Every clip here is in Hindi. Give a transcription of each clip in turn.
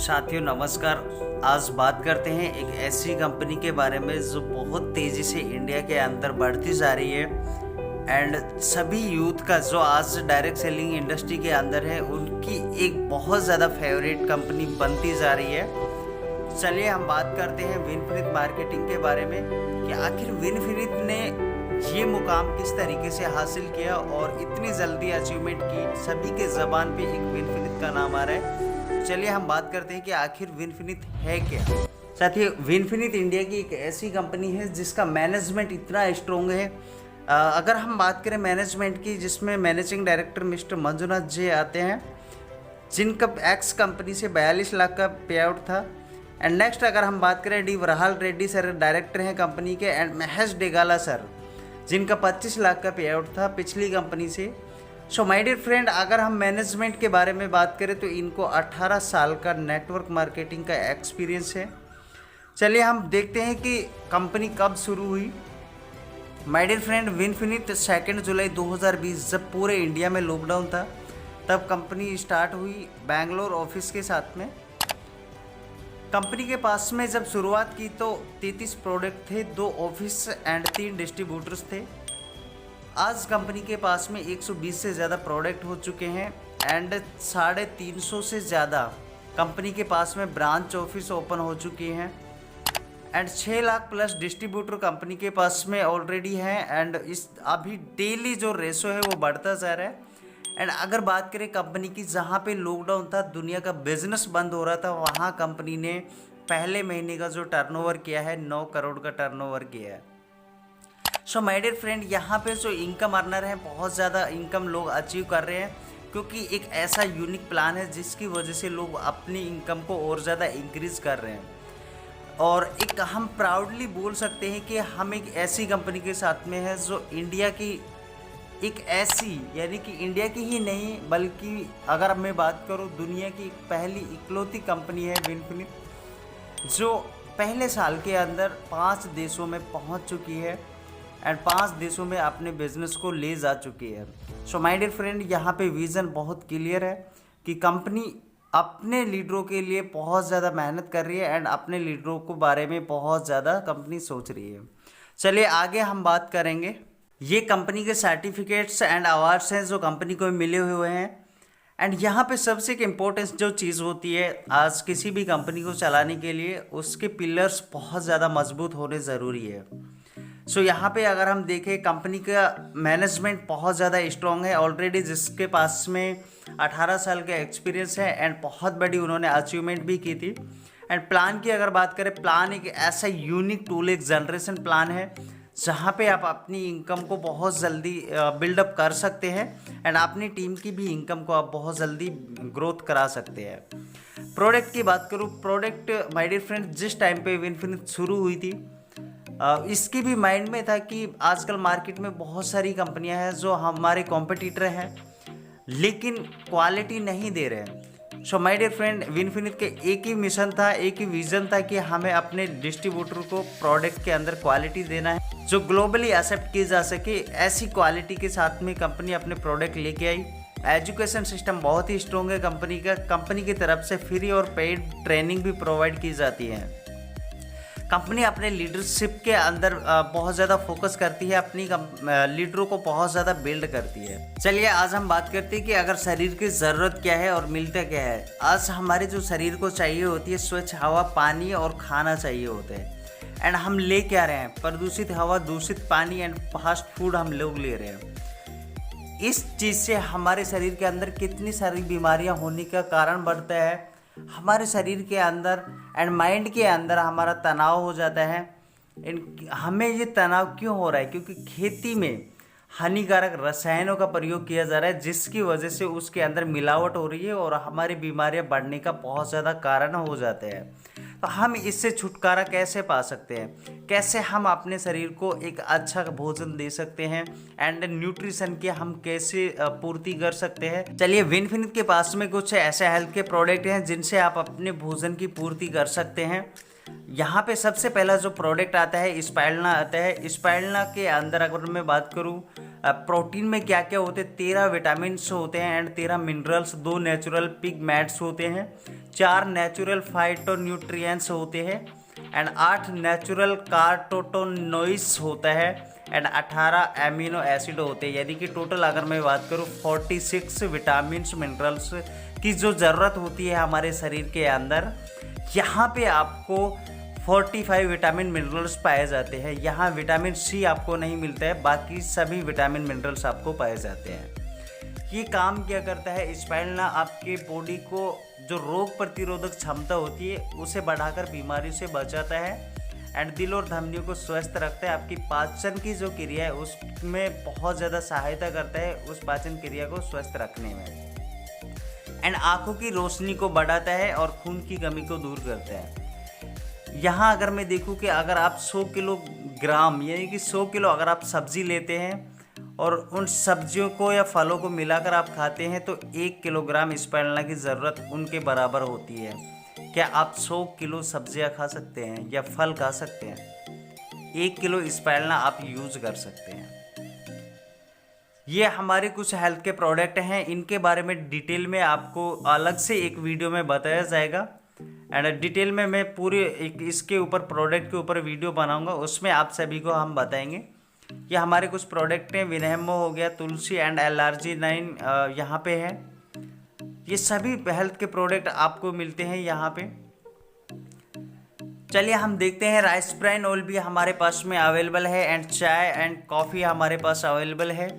साथियों नमस्कार। आज बात करते हैं एक ऐसी कंपनी के बारे में जो बहुत तेज़ी से इंडिया के अंदर बढ़ती जा रही है एंड सभी यूथ का जो आज डायरेक्ट सेलिंग इंडस्ट्री के अंदर है उनकी एक बहुत ज़्यादा फेवरेट कंपनी बनती जा रही है। चलिए हम बात करते हैं विनफिनित मार्केटिंग के बारे में कि आखिर विनफिनित ने ये मुकाम किस तरीके से हासिल किया और इतनी जल्दी अचीवमेंट की। सभी के ज़बान पे एक विनफिनित का नाम आ रहा है। चलिए हम बात करते हैं कि आखिर विनफिनित है क्या। साथियों, विनफिनित इंडिया की एक ऐसी कंपनी है जिसका मैनेजमेंट इतना स्ट्रॉन्ग है। अगर हम बात करें मैनेजमेंट की, जिसमें मैनेजिंग डायरेक्टर मिस्टर मंजुनाथ जी आते हैं, जिनका एक्स कंपनी से 42 लाख का पे आउट था। एंड नेक्स्ट अगर हम बात करें D Varahal Reddy sir director हैं कंपनी के, एंड महेश डेगाला सर जिनका 25 लाख का पे आउट था पिछली कंपनी से। सो माय डियर फ्रेंड, अगर हम मैनेजमेंट के बारे में बात करें तो इनको 18 साल का नेटवर्क मार्केटिंग का एक्सपीरियंस है। चलिए हम देखते हैं कि कंपनी कब शुरू हुई। माय डियर फ्रेंड, विनफिनिट 2 जुलाई 2020 जब पूरे इंडिया में लॉकडाउन था तब कंपनी स्टार्ट हुई बैंगलोर ऑफिस के साथ में। कंपनी के पास में जब शुरुआत की तो 33 प्रोडक्ट थे, 2 ऑफिस एंड 3 डिस्ट्रीब्यूटर्स थे। आज कंपनी के पास में 120 से ज़्यादा प्रोडक्ट हो चुके हैं एंड 350 से ज़्यादा कंपनी के पास में ब्रांच ऑफिस ओपन हो चुकी हैं and 6 lakh plus distributor company के पास में ऑलरेडी हैं। एंड इस अभी डेली जो रेशो है वो बढ़ता जा रहा है। एंड अगर बात करें कंपनी की, जहाँ पे लॉकडाउन था, दुनिया का बिजनेस बंद हो रहा था, वहाँ कंपनी ने पहले महीने का जो टर्नओवर किया है 9 करोड़ का टर्नओवर किया है। सो माय डियर फ्रेंड, यहाँ पे जो इनकम अर्नर है बहुत ज़्यादा इनकम लोग अचीव कर रहे हैं, क्योंकि एक ऐसा यूनिक प्लान है जिसकी वजह से लोग अपनी इनकम को और ज़्यादा इंक्रीज कर रहे हैं। और एक हम प्राउडली बोल सकते हैं कि हम एक ऐसी कंपनी के साथ में है जो इंडिया की एक ऐसी, यानी कि इंडिया की ही नहीं बल्कि अगर मैं बात करूँ दुनिया की पहली इकलौती कंपनी है विनफिनिट, जो पहले साल के अंदर 5 देशों में पहुंच चुकी है एंड 5 देशों में अपने बिजनेस को ले जा चुकी है। सो माय डियर फ्रेंड, यहाँ पे विज़न बहुत क्लियर है कि कंपनी अपने लीडरों के लिए बहुत ज़्यादा मेहनत कर रही है एंड अपने लीडरों को बारे में बहुत ज़्यादा कंपनी सोच रही है। चलिए आगे हम बात करेंगे। ये कंपनी के सर्टिफिकेट्स एंड अवार्ड्स हैं जो कंपनी को मिले हुए हैं। एंड यहाँ पे सबसे एक इम्पोर्टेंस जो चीज़ होती है आज किसी भी कंपनी को चलाने के लिए, उसके पिलर्स बहुत ज़्यादा मजबूत होने ज़रूरी है। सो यहाँ पे अगर हम देखें, कंपनी का मैनेजमेंट बहुत ज़्यादा स्ट्रॉन्ग है ऑलरेडी, जिसके पास में 18 साल का एक्सपीरियंस है एंड बहुत बड़ी उन्होंने अचीवमेंट भी की थी। एंड प्लान की अगर बात करें, प्लान एक ऐसा यूनिक टूल, एक जनरेशन प्लान है जहाँ पे आप अपनी इनकम को बहुत जल्दी बिल्डअप कर सकते हैं एंड अपनी टीम की भी इनकम को आप बहुत जल्दी ग्रोथ करा सकते हैं। प्रोडक्ट की बात करूँ, प्रोडक्ट माय डियर फ्रेंड जिस टाइम पे विनफिनिट शुरू हुई थी, इसकी भी माइंड में था कि आजकल मार्केट में बहुत सारी कंपनियां हैं जो हमारे कॉम्पिटिटर हैं लेकिन क्वालिटी नहीं दे रहे हैं। सो माय डियर फ्रेंड, विनफिनिट के एक ही मिशन था, एक ही विजन था कि हमें अपने डिस्ट्रीब्यूटर को प्रोडक्ट के अंदर क्वालिटी देना है जो ग्लोबली एक्सेप्ट की जा सके। ऐसी क्वालिटी के साथ में कंपनी अपने प्रोडक्ट लेके आई। एजुकेशन सिस्टम बहुत ही स्ट्रॉन्ग है कंपनी का। कंपनी की तरफ से फ्री और पेड ट्रेनिंग भी प्रोवाइड की जाती है। कंपनी अपने लीडरशिप के अंदर बहुत ज़्यादा फोकस करती है, अपनी लीडरों को बहुत ज़्यादा बिल्ड करती है। चलिए आज हम बात करते हैं कि अगर शरीर की ज़रूरत क्या है और मिलता क्या है। आज हमारे जो शरीर को चाहिए होती है स्वच्छ हवा, पानी और खाना चाहिए होता है। एंड हम ले क्या रहे हैं? प्रदूषित हवा, दूषित पानी एंड फास्ट फूड हम लोग ले रहे हैं। इस चीज़ से हमारे शरीर के अंदर कितनी सारी बीमारियाँ होने का कारण बढ़ता है। हमारे शरीर के अंदर एंड माइंड के अंदर हमारा तनाव हो जाता है। हमें ये तनाव क्यों हो रहा है? क्योंकि खेती में हानिकारक रसायनों का प्रयोग किया जा रहा है, जिसकी वजह से उसके अंदर मिलावट हो रही है और हमारी बीमारियां बढ़ने का बहुत ज़्यादा कारण हो जाते हैं। तो हम इससे छुटकारा कैसे पा सकते हैं? कैसे हम अपने शरीर को एक अच्छा भोजन दे सकते हैं एंड न्यूट्रिशन की हम कैसे पूर्ति कर सकते हैं? चलिए, विनफिनिट के पास में कुछ ऐसे हेल्थ के प्रोडक्ट हैं जिनसे आप अपने भोजन की पूर्ति कर सकते हैं। यहाँ पे सबसे पहला जो प्रोडक्ट आता है स्पाइरलिना आता है। स्पाइरलिना के अंदर अगर मैं बात करूँ प्रोटीन में क्या क्या होते हैं, 13 विटामिन होते हैं एंड 13 मिनरल्स, 2 नेचुरल पिगमेंट्स होते हैं, 4 नेचुरल फाइटोन्यूट्रिएंट्स होते हैं एंड 8 नेचुरल कार्टोटोनोइड्स होता है एंड 18 एमिनो एसिड होते हैं। यानी कि टोटल अगर मैं बात करूँ 46 विटामिन मिनरल्स की जो ज़रूरत होती है हमारे शरीर के अंदर, यहाँ पे आपको 45 विटामिन मिनरल्स पाए जाते हैं। यहाँ विटामिन सी आपको नहीं मिलता है, बाकी सभी विटामिन मिनरल्स आपको पाए जाते हैं। ये काम क्या करता है, स्पाइरुलिना आपके बॉडी को जो रोग प्रतिरोधक क्षमता होती है उसे बढ़ाकर बीमारी से बचाता है एंड दिल और धमनियों को स्वस्थ रखता है। आपकी पाचन की जो क्रिया है उसमें बहुत ज़्यादा सहायता करता है, उस पाचन क्रिया को स्वस्थ रखने में। एंड आँखों की रोशनी को बढ़ाता है और खून की कमी को दूर करता है। यहाँ अगर मैं देखूँ कि अगर आप 100 किलोग्राम यानी कि 100 किलो अगर आप सब्जी लेते हैं और उन सब्जियों को या फलों को मिलाकर आप खाते हैं तो 1 किलोग्राम स्पाइरुलिना की ज़रूरत उनके बराबर होती है। क्या आप 100 किलो सब्जियाँ खा सकते हैं या फल खा सकते हैं? 1 किलो स्पाइरुलिना आप यूज़ कर सकते हैं। ये हमारे कुछ हेल्थ के प्रोडक्ट हैं, इनके बारे में डिटेल में आपको अलग से एक वीडियो में बताया जाएगा एंड डिटेल में मैं पूरे इसके ऊपर प्रोडक्ट के ऊपर वीडियो बनाऊंगा, उसमें आप सभी को हम बताएंगे। ये हमारे कुछ प्रोडक्ट हैं, विनहेमो हो गया, तुलसी एंड एलआरजी9 यहाँ पे है। ये सभी हेल्थ के प्रोडक्ट आपको मिलते हैं यहाँ पे। चलिए हम देखते हैं, राइस ब्राइन ऑयल भी हमारे पास में अवेलेबल है एंड चाय एंड कॉफ़ी हमारे पास अवेलेबल है।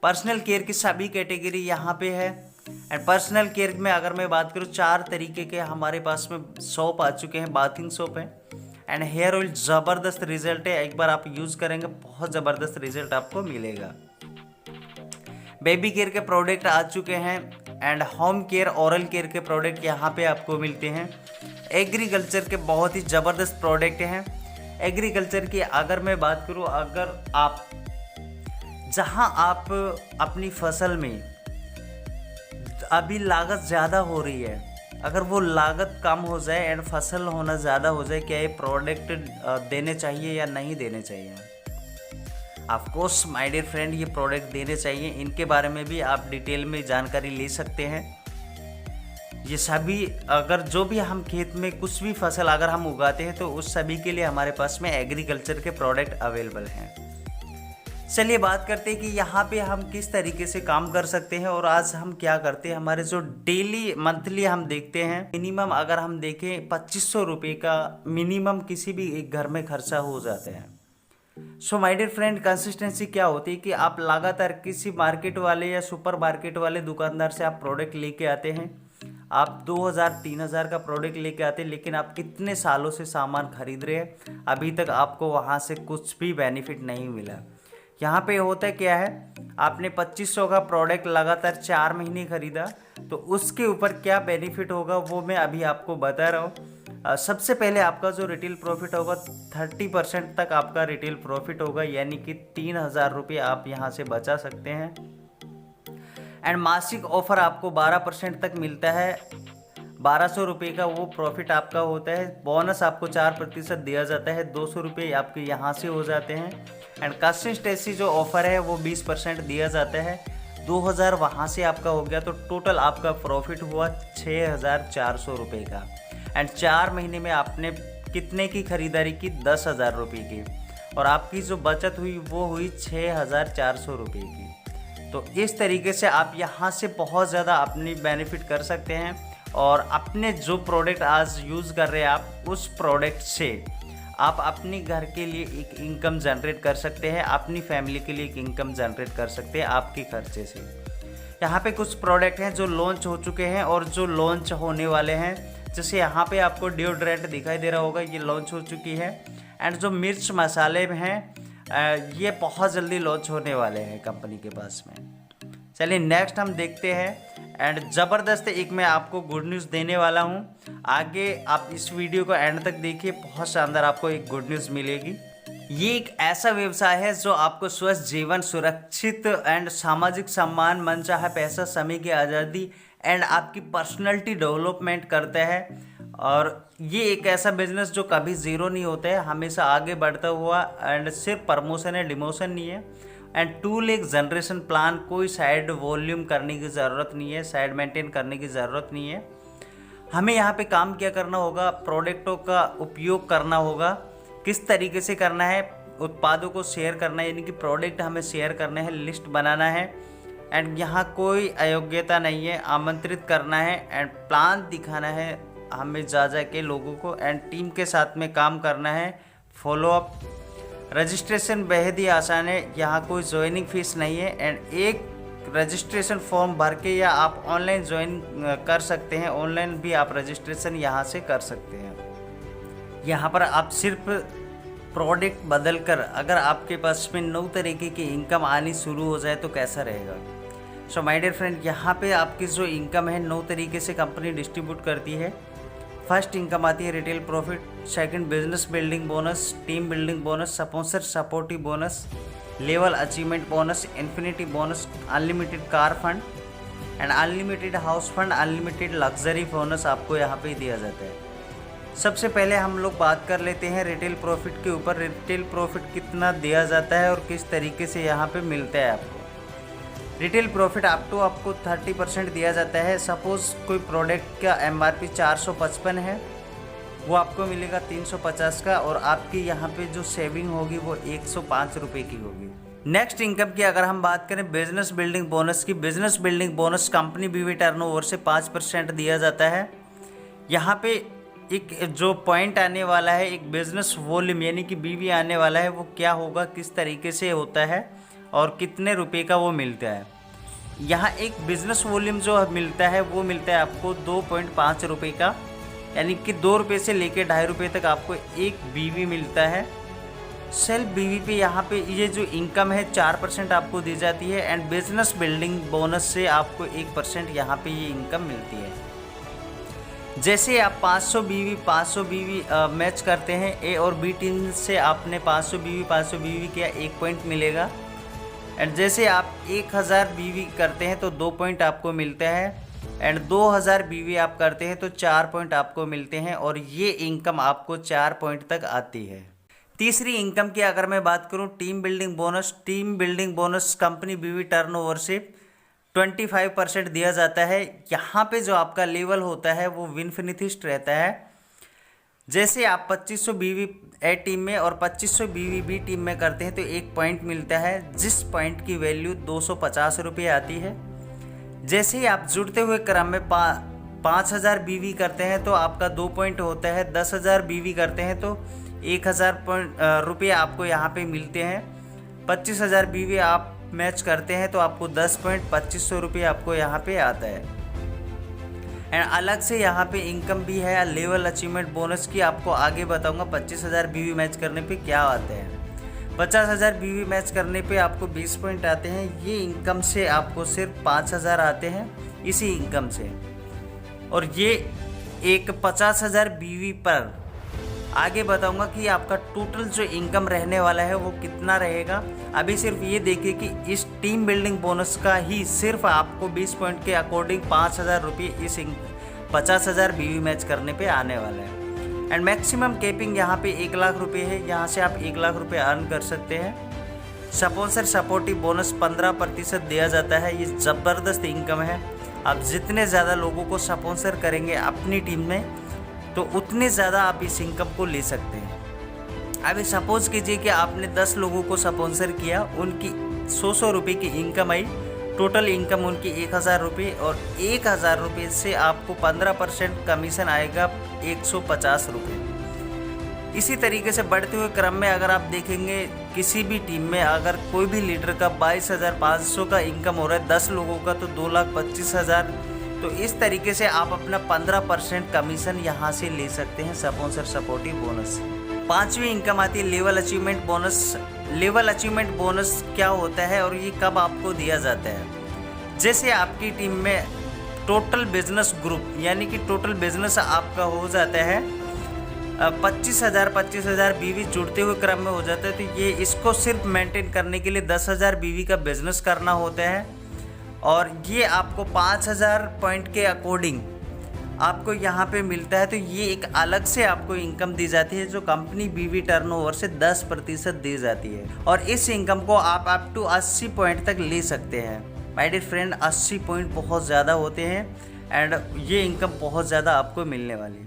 पर्सनल केयर की सभी कैटेगरी यहाँ पे है एंड पर्सनल केयर में अगर मैं बात करूँ 4 तरीके के हमारे पास में सोप आ चुके हैं, बाथिंग सोप है एंड हेयर ऑयल ज़बरदस्त रिजल्ट है, एक बार आप यूज़ करेंगे बहुत ज़बरदस्त रिजल्ट आपको मिलेगा। बेबी केयर के प्रोडक्ट आ चुके हैं and home care oral care के प्रोडक्ट यहाँ पे आपको मिलते हैं। एग्रीकल्चर के बहुत ही ज़बरदस्त प्रोडक्ट हैं। एग्रीकल्चर की अगर मैं बात करूँ, अगर आप जहाँ आप अपनी फसल में अभी लागत ज़्यादा हो रही है, अगर वो लागत कम हो जाए एंड फसल होना ज़्यादा हो जाए, क्या ये प्रोडक्ट देने चाहिए या नहीं देने चाहिए? Of course my dear friend, ये प्रोडक्ट देने चाहिए। इनके बारे में भी आप डिटेल में जानकारी ले सकते हैं। ये सभी अगर जो भी हम खेत में कुछ भी फसल अगर हम उगाते हैं तो उस सभी के लिए हमारे पास में एग्रीकल्चर के प्रोडक्ट अवेलेबल हैं। चलिए बात करते हैं कि यहाँ पे हम किस तरीके से काम कर सकते हैं और आज हम क्या करते हैं। हमारे जो डेली मंथली हम देखते हैं, मिनिमम अगर हम देखें 2500 रुपये का मिनिमम किसी भी एक घर में खर्चा हो जाता है। So my dear friend, consistency क्या होती है कि आप लगातार किसी मार्केट वाले या सुपर मार्केट वाले दुकानदार से आप प्रोडक्ट लेके आते हैं, आप 2000-3000 का प्रोडक्ट लेके आते हैं, लेकिन आप कितने सालों से सामान खरीद रहे हैं, अभी तक आपको वहाँ से कुछ भी बेनिफिट नहीं मिला। यहाँ पे होता क्या है, आपने 2500 का प्रोडक्ट लगातार 4 महीने खरीदा तो उसके ऊपर क्या बेनिफिट होगा वो मैं अभी आपको बता रहा हूँ। सबसे पहले आपका जो रिटेल प्रॉफिट होगा 30% तक आपका रिटेल प्रॉफिट होगा, यानी कि 3000 रुपये आप यहाँ से बचा सकते हैं। एंड मासिक ऑफर आपको 12% तक मिलता है, 1200 रुपये का वो प्रॉफिट आपका होता है। बोनस आपको 4% दिया जाता है, 200 रुपये आपके यहाँ से हो जाते हैं। एंड कंसिस्टेंसी जो ऑफ़र है वो 20% दिया जाता है, 2000 वहाँ से आपका हो गया तो टोटल आपका प्रॉफिट हुआ 6400 रुपये का। एंड 4 महीने में आपने कितने की खरीदारी की? 10,000 रुपये की, और आपकी जो बचत हुई वो हुई 6400 रुपये की। तो इस तरीके से आप यहाँ से बहुत ज़्यादा अपनी बेनिफिट कर सकते हैं और अपने जो प्रोडक्ट आज यूज़ कर रहे हैं आप, उस प्रोडक्ट से आप अपने घर के लिए एक इनकम जनरेट कर सकते हैं, अपनी फैमिली के लिए एक इनकम जनरेट कर सकते हैं आपके खर्चे से। यहाँ पे कुछ प्रोडक्ट हैं जो लॉन्च हो चुके हैं और जो लॉन्च होने वाले हैं, जैसे यहाँ पे आपको डिओड्रेंट दिखाई दे रहा होगा, ये लॉन्च हो चुकी है। एंड जो मिर्च मसाले हैं ये बहुत जल्दी लॉन्च होने वाले हैं कंपनी के पास में। चलिए नेक्स्ट हम देखते हैं। एंड ज़बरदस्त एक मैं आपको गुड न्यूज़ देने वाला हूँ, आगे आप इस वीडियो को एंड तक देखिए, बहुत शानदार आपको एक गुड न्यूज़ मिलेगी। ये एक ऐसा व्यवसाय है जो आपको स्वस्थ जीवन, सुरक्षित एंड सामाजिक सम्मान, मनचाहा पैसा, समय की आज़ादी एंड आपकी पर्सनैलिटी डेवलपमेंट करता है। और ये एक ऐसा बिजनेस जो कभी ज़ीरो नहीं होता है, हमेशा आगे बढ़ता हुआ, एंड सिर्फ प्रमोशन है, डिमोशन नहीं है। एंड टूल एक जनरेशन प्लान, कोई साइड वॉल्यूम करने की ज़रूरत नहीं है, साइड मेंटेन करने की ज़रूरत नहीं है। हमें यहाँ पे काम क्या करना होगा, प्रोडक्टों का उपयोग करना होगा। किस तरीके से करना है, उत्पादों को शेयर करना है, यानी कि प्रोडक्ट हमें शेयर करना है, लिस्ट बनाना है। एंड यहाँ कोई अयोग्यता नहीं है, आमंत्रित करना है एंड प्लान दिखाना है हमें जा के लोगों को, एंड टीम के साथ में काम करना है, फॉलोअप। रजिस्ट्रेशन बेहद ही आसान है, यहाँ कोई ज्वाइनिंग फीस नहीं है। एंड एक रजिस्ट्रेशन फॉर्म भर के या आप ऑनलाइन ज्वाइन कर सकते हैं, ऑनलाइन भी आप रजिस्ट्रेशन यहाँ से कर सकते हैं। यहाँ पर आप सिर्फ प्रोडक्ट बदल कर अगर आपके पास में 9 तरीके की इनकम आनी शुरू हो जाए तो कैसा रहेगा। सो माय डियर फ्रेंड, यहाँ पे आपकी जो इनकम है 9 तरीके से कंपनी डिस्ट्रीब्यूट करती है। फर्स्ट इनकम आती है retail profit, second business building bonus, team building bonus, sponsor supportive bonus, level achievement bonus, infinity bonus, unlimited car fund and unlimited house fund, unlimited luxury bonus आपको यहाँ पे दिया जाता है। सबसे पहले हम लोग बात कर लेते हैं रिटेल प्रॉफिट के ऊपर। रिटेल प्रॉफिट कितना दिया जाता है और किस तरीके से यहाँ पे मिलता है आपको। रिटेल प्रॉफिट आपको 30% दिया जाता है। सपोज़ कोई प्रोडक्ट का MRP 455 है, वो आपको मिलेगा 350 का, और आपकी यहाँ पे जो सेविंग होगी वो 105 रुपये की होगी। नेक्स्ट इनकम की अगर हम बात करें बिजनेस बिल्डिंग बोनस की, बिजनेस बिल्डिंग बोनस कंपनी बीवी टर्नओवर से 5% दिया जाता है। यहाँ पे एक जो पॉइंट आने वाला है, एक बिजनेस वॉल्यूम यानी कि बीवी आने वाला है, वो क्या होगा, किस तरीके से होता है और कितने रुपए का वो मिलता है। यहाँ एक बिजनेस वॉल्यूम जो मिलता है वो मिलता है आपको 2.5 रुपये का, यानी कि 2 रुपये से लेकर 2.5 रुपये तक आपको एक बीवी मिलता है। सेल्फ बीवी पे यहाँ पे ये जो इनकम है 4% आपको दी जाती है। एंड बिजनेस बिल्डिंग बोनस से आपको 1% यहाँ पे ये इनकम मिलती है। जैसे आप 500 बीवी मैच करते हैं, ए और बी टीम से आपने 500 बीवी किया, 1 पॉइंट मिलेगा। एंड जैसे आप 1000 बीवी करते हैं तो 2 पॉइंट आपको मिलता है। एंड 2000 बीवी आप करते हैं तो 4 पॉइंट आपको मिलते हैं, और ये इनकम आपको 4 पॉइंट तक आती है। तीसरी इनकम की अगर मैं बात करूं, team building bonus. Team building bonus company बीवी टर्नओवर से 25% दिया जाता है। यहाँ पे जो आपका लेवल होता है वो विनफिनिथिस्ट रहता है। जैसे आप 2500 बीवी ए टीम में और 2500 बीवी बी टीम में करते हैं तो 1 पॉइंट मिलता है, जिस पॉइंट की वैल्यू 250 रुपये आती है। जैसे ही आप जुड़ते हुए क्रम में 5000 बीवी करते हैं तो आपका 2 पॉइंट होता है। 10,000 बीवी करते हैं तो 1000 रुपये आपको यहाँ पे मिलते हैं। 25,000 बीवी आप मैच करते हैं तो आपको 10 पॉइंट 2500 रुपये आपको यहाँ पे आता है। एंड अलग से यहाँ पे इनकम भी है लेवल अचीवमेंट बोनस की, आपको आगे बताऊंगा। 25,000 बीवी मैच करने पे क्या आते हैं। 50,000 बीवी मैच करने पे आपको 20 पॉइंट आते हैं। ये इनकम से आपको सिर्फ 5,000 आते हैं इसी इनकम से। और ये एक 50,000 बीवी पर आगे बताऊंगा कि आपका टोटल जो इनकम रहने वाला है वो कितना रहेगा। अभी सिर्फ ये देखिए कि इस टीम बिल्डिंग बोनस का ही सिर्फ आपको 20 पॉइंट के अकॉर्डिंग 5,000 रुपये इस 50,000 बीवी मैच करने पे आने वाला है। एंड मैक्सिमम कैपिंग यहाँ पे 1 लाख रुपये है, यहाँ से आप 1 लाख रुपये अर्न कर सकते हैं। स्पॉन्सर सपोर्टिव बोनस 15% दिया जाता है। ये ज़बरदस्त इनकम है। आप जितने ज़्यादा लोगों को स्पॉन्सर करेंगे अपनी टीम में तो उतने ज़्यादा आप इस इनकम को ले सकते हैं। अभी सपोज़ कीजिए कि आपने 10 लोगों को स्पॉन्सर किया, उनकी 100 रुपये की इनकम आई, टोटल इनकम उनकी 1000 रुपये, और 1000 रुपये से आपको 15% कमीशन आएगा 150 रुपये। इसी तरीके से बढ़ते हुए क्रम में अगर आप देखेंगे किसी भी टीम में अगर कोई भी लीडर का 22,500 का इनकम हो रहा है, 10 लोगों का तो 2,25,000, तो इस तरीके से आप अपना 15% कमीशन यहाँ से ले सकते हैं स्पॉन्सर सपोर्टिव बोनस। 5वीं इनकम आती है level achievement bonus. Level achievement bonus क्या होता है और ये कब आपको दिया जाता है। जैसे आपकी टीम में टोटल बिजनेस ग्रुप यानी कि टोटल बिजनेस आपका हो जाता है 25,000 बीवी जुड़ते हुए क्रम में हो जाता है, तो ये इसको सिर्फ मेंटेन करने के लिए 10,000 बीवी का बिजनेस करना होता है। और ये आपको 5,000 पॉइंट के अकॉर्डिंग आपको यहाँ पे मिलता है, तो ये एक अलग से आपको इनकम दी जाती है जो कंपनी बीवी टर्नओवर से 10% दी जाती है। और इस इनकम को आप अप टू 80 पॉइंट तक ले सकते हैं। माय डियर फ्रेंड, 80 पॉइंट बहुत ज़्यादा होते हैं एंड ये इनकम बहुत ज़्यादा आपको मिलने वाली है।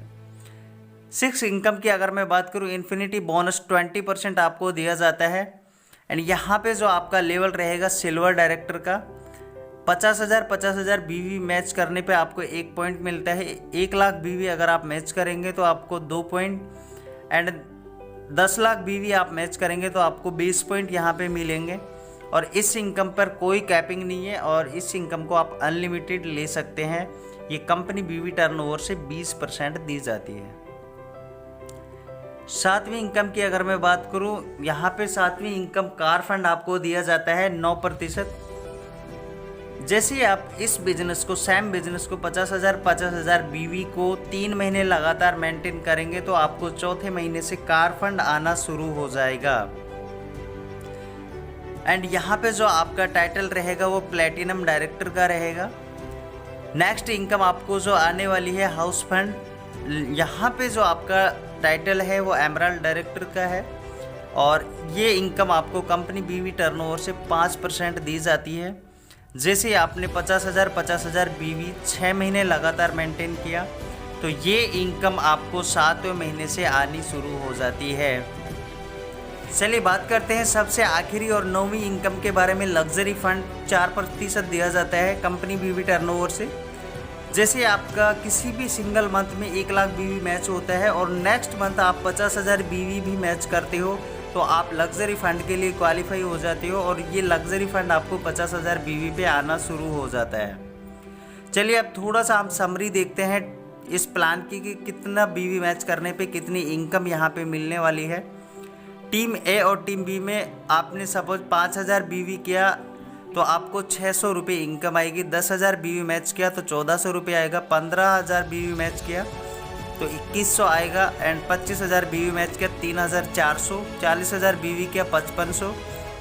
6 इनकम की अगर मैं बात करूँ, इन्फिनिटी बोनस 20% आपको दिया जाता है। एंड यहाँ पे जो आपका लेवल रहेगा सिल्वर डायरेक्टर का, 50,000 बीवी मैच करने पे आपको 1 पॉइंट मिलता है। 1 लाख बीवी अगर आप मैच करेंगे तो आपको 2 पॉइंट, एंड 10 लाख बीवी आप मैच करेंगे तो आपको 20 पॉइंट यहाँ पे मिलेंगे। और इस इनकम पर कोई कैपिंग नहीं है और इस इनकम को आप अनलिमिटेड ले सकते हैं। ये कंपनी बीवी टर्नओवर से 20% दी जाती है। 7वीं इनकम की अगर मैं बात करूं, यहाँ पे 7वीं इनकम कार फंड आपको दिया जाता है 9%। जैसे आप इस बिजनेस को, सेम बिजनेस को 50,000 बीवी को 3 महीने लगातार मेंटेन करेंगे तो आपको चौथे महीने से कार फंड आना शुरू हो जाएगा। एंड यहाँ पे जो आपका टाइटल रहेगा वो प्लेटिनम डायरेक्टर का रहेगा। नेक्स्ट इनकम आपको जो आने वाली है हाउस फंड, यहाँ पे जो आपका टाइटल है वो एमराल्ड डायरेक्टर का है और ये इनकम आपको कंपनी बीवी टर्नओवर से 5% दी जाती है। जैसे आपने 50,000 बीवी 6 महीने लगातार मेंटेन किया तो ये इनकम आपको 7वें महीने से आनी शुरू हो जाती है। चलिए बात करते हैं सबसे आखिरी और 9वीं इनकम के बारे में। लग्जरी फंड 4% दिया जाता है कंपनी बीवी टर्नओवर से। जैसे आपका किसी भी सिंगल मंथ में 1 लाख बीवी मैच होता है और नेक्स्ट मंथ आप 50,000 बीवी भी मैच करते हो तो आप लग्जरी फंड के लिए क्वालिफाई हो जाते हो और ये लग्जरी फंड आपको 50,000 बीवी पे आना शुरू हो जाता है। चलिए अब थोड़ा सा हम समरी देखते हैं इस प्लान की कि कितना बीवी मैच करने पे कितनी इनकम यहाँ पे मिलने वाली है। टीम ए और टीम बी में आपने सपोज 5,000 बीवी किया तो आपको 600 रुपये इनकम आएगी। 10,000 बीवी मैच किया तो 1,400 रुपये आएगा। 15,000 बीवी मैच किया तो 2,100 आएगा। एंड 25,000 बीवी मैच किया 3,400। 40,000 बीवी किया 5,500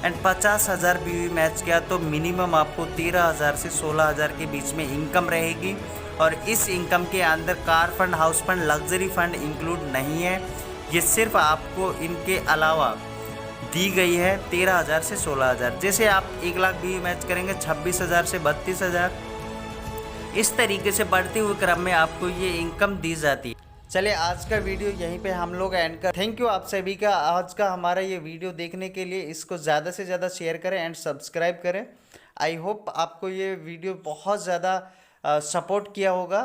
एंड 50,000 बीवी मैच किया तो मिनिमम आपको 13,000 से 16,000 के बीच में इनकम रहेगी। और इस इनकम के अंदर car fund, house fund, luxury fund include नहीं है। ये सिर्फ आपको इनके अलावा दी गई है 13,000 से 16,000। जैसे आप 1 लाख बीवी मैच करेंगे 26,000 से 32,000, इस तरीके से बढ़ते हुए क्रम में आपको ये इनकम दी जाती है। चलिए आज का वीडियो यहीं पे हम लोग एंड कर। थैंक यू आप सभी का आज का हमारा ये वीडियो देखने के लिए। इसको ज़्यादा से ज़्यादा शेयर करें एंड सब्सक्राइब करें। आई होप आपको ये वीडियो बहुत ज़्यादा सपोर्ट किया होगा।